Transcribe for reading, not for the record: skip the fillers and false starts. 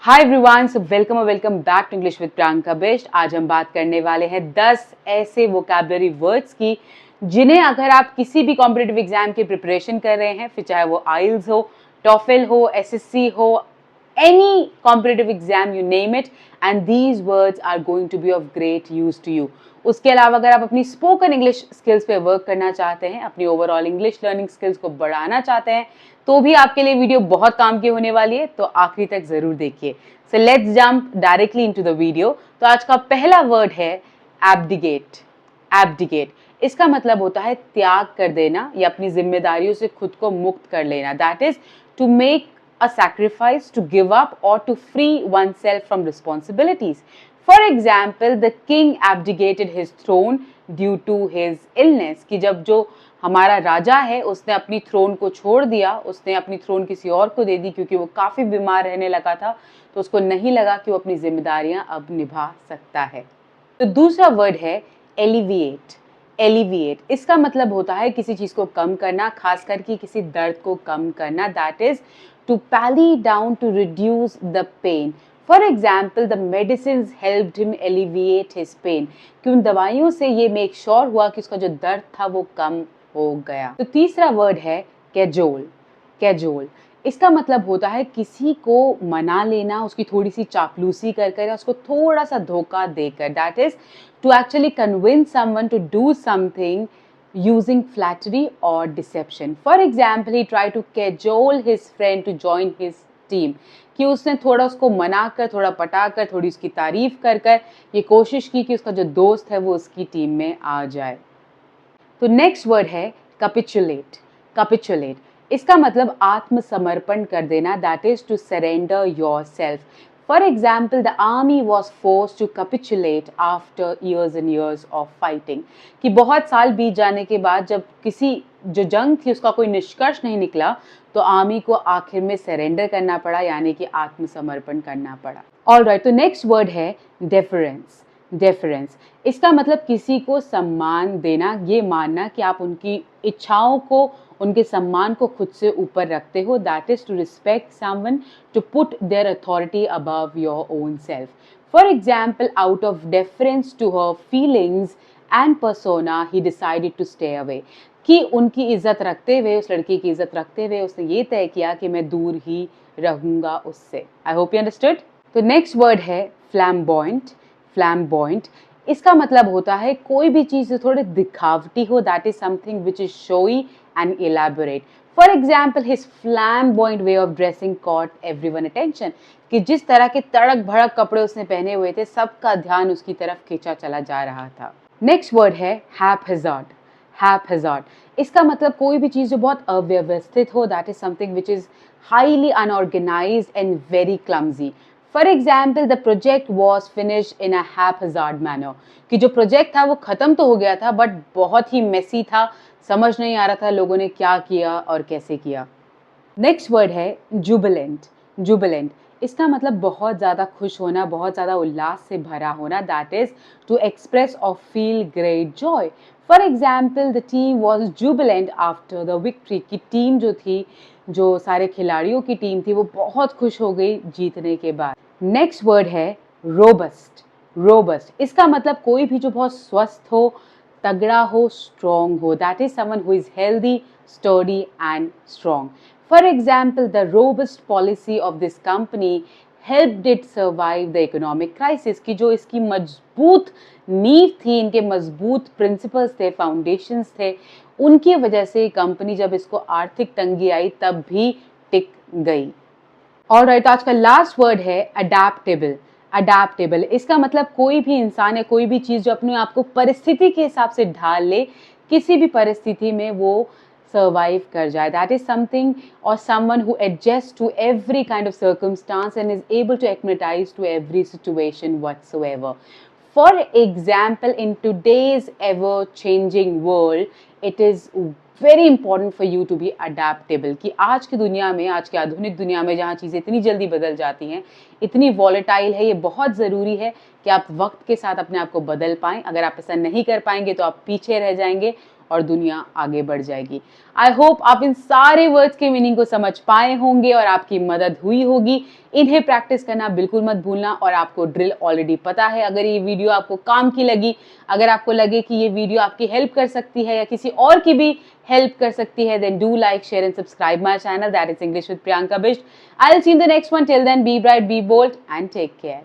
Hi everyone, so welcome back to English with Priyanka best. आज हम बात करने वाले हैं 10 ऐसे वोकैबुलरी वर्ड्स की जिन्हें अगर आप किसी भी कॉम्पिटिटिव एग्जाम की प्रिपरेशन कर रहे हैं, फिर चाहे वो आइल्स हो, टॉफल हो, एसएससी हो, any competitive exam you name it, and these words are going to be of great use to you. उसके अलावा अगर आप अपनी स्पोकन इंग्लिश स्किल्स पे वर्क करना चाहते हैं, अपनी ओवरऑल इंग्लिश लर्निंग स्किल्स को बढ़ाना चाहते हैं, तो भी आपके लिए वीडियो बहुत काम की होने वाली है, तो आखिरी तक जरूर देखिए। So let's jump directly into the video. तो आज का पहला वर्ड है एब्डिकेट। एब्डिकेट इसका मतलब होता है त्याग कर देना या अपनी जिम्मेदारियों से खुद को मुक्त कर लेना। That is to make a sacrifice, to give up or to free oneself from responsibilities. For example, the king abdicated his throne due to his illness. कि जब जो हमारा राजा है उसने अपनी थ्रोन को छोड़ दिया, उसने अपनी थ्रोन किसी और को दे दी क्योंकि वो काफ़ी बीमार रहने लगा था, तो उसको नहीं लगा कि वो अपनी जिम्मेदारियां अब निभा सकता है। तो दूसरा वर्ड है एलिविएट। एलिविएट इसका मतलब होता है किसी चीज़ को कम करना, खास करके किसी दर्द को कम करना। That is to pally down, to reduce the pain. For example, the medicines helped him alleviate his pain. कि उन दवाइयों से ये मेक श्योर हुआ कि उसका जो दर्द था वो कम हो गया। तो तीसरा वर्ड है कैजोल। कैजोल इसका मतलब होता है किसी को मना लेना, उसकी थोड़ी सी चापलूसी कर कर, उसको थोड़ा सा धोखा देकर। That is to actually convince someone to do something using flattery or deception. For example, he tried to cajole his friend to join his team. कि उसने थोड़ा उसको मना कर, थोड़ा पटा कर, थोड़ी उसकी तारीफ कर कर ये कोशिश की कि उसका जो दोस्त है वो उसकी टीम में आ जाए। तो नेक्स्ट वर्ड है कैपिचुलेट। कैपिचुलेट इसका मतलब आत्मसमर्पण कर देना। That is to surrender yourself. For example, the army was forced to capitulate after years and years of fighting. कि बहुत साल बीत जाने के बाद जब किसी जो जंग थी उसका कोई निष्कर्ष नहीं निकला, तो आर्मी को आखिर में सरेंडर करना पड़ा, यानी कि आत्मसमर्पण करना पड़ा। ऑलराइट, तो नेक्स्ट वर्ड है डेफरेंस। डेफरेंस इसका मतलब किसी को सम्मान देना, ये मानना कि आप उनकी इच्छाओं को, उनके सम्मान को खुद से ऊपर रखते हो। That is to respect someone, to put their authority above your own self. For example, out of deference to her feelings and persona he decided to stay away. कि उनकी इज्जत रखते हुए, उस लड़की की इज्जत रखते हुए उसने ये तय किया कि मैं दूर ही रहूंगा उससे। I hope you understood. तो नेक्स्ट वर्ड है फ्लैम्बॉयंट। फ्लैम्बॉयंट इसका मतलब होता है कोई भी चीज़ जो थोड़ी दिखावटी हो। That is something which is showy and elaborate. For example, his flamboyant way of dressing caught everyone attention. कि जिस तरह के तड़क भड़क कपड़े उसने पहने हुए थे, सबका ध्यान उसकी तरफ खींचा चला जा रहा था। नेक्स्ट वर्ड है haphazard. haphazard इसका मतलब कोई भी चीज़ जो बहुत अव्यवस्थित हो। That is something which is highly unorganised and very clumsy. For example, the project was finished in a haphazard manner. कि जो प्रोजेक्ट था वो खत्म तो हो गया था, बट बहुत ही मेसी था, समझ नहीं आ रहा था लोगों ने क्या किया और कैसे किया। नेक्स्ट वर्ड है जुबिलेंट। जुबिलेंट इसका मतलब बहुत ज़्यादा खुश होना, बहुत ज़्यादा उल्लास से भरा होना। दैट इज टू एक्सप्रेस और feel great Joy. For example, the team was Jubilant after the victory. की टीम जो थी, जो सारे खिलाड़ियों की टीम थी, वो बहुत खुश हो गई जीतने के बाद। नेक्स्ट वर्ड है रोबस्ट। रोबस्ट इसका मतलब कोई भी जो बहुत स्वस्थ हो, तगड़ा हो, स्ट्रॉन्ग हो। That is someone who is healthy, sturdy and strong. For example, the robust policy of this company helped it survive the economic crisis. की जो इसकी मजबूत नींव थी, इनके मजबूत प्रिंसिपल्स थे, फाउंडेशंस थे, उनकी वजह से कंपनी जब इसको आर्थिक तंगी आई तब भी टिक गई। ऑलराइट, आज का लास्ट वर्ड है अडैप्टेबल। अडैप्टेबल इसका मतलब कोई भी इंसान या कोई भी चीज़ जो अपने आप को परिस्थिति के हिसाब से ढाल ले, किसी भी परिस्थिति में वो सर्वाइव कर जाए। दैट इज समथिंग और someone who adjust to every kind of circumstance and is able to acclimatise to every situation whatsoever. For example, in today's ever-changing world, it is very important for you to be adaptable. कि आज की दुनिया में, आज की आधुनिक दुनिया में जहाँ चीज़ें इतनी जल्दी बदल जाती हैं, इतनी वॉलेटाइल है, ये बहुत ज़रूरी है कि आप वक्त के साथ अपने आप को बदल पाएँ। अगर आप ऐसा नहीं कर पाएंगे तो आप पीछे रह जाएंगे और दुनिया आगे बढ़ जाएगी। आई होप आप इन सारे वर्ड्स के मीनिंग को समझ पाए होंगे और आपकी मदद हुई होगी। इन्हें प्रैक्टिस करना बिल्कुल मत भूलना और आपको ड्रिल ऑलरेडी पता है। अगर ये वीडियो आपको काम की लगी, अगर आपको लगे कि ये वीडियो आपकी हेल्प कर सकती है या किसी और की भी हेल्प कर सकती है, then do like, share and subscribe my channel, that is English with Priyanka Bisht. I'll see you in the next one. Till then, be bright, be bold and take care.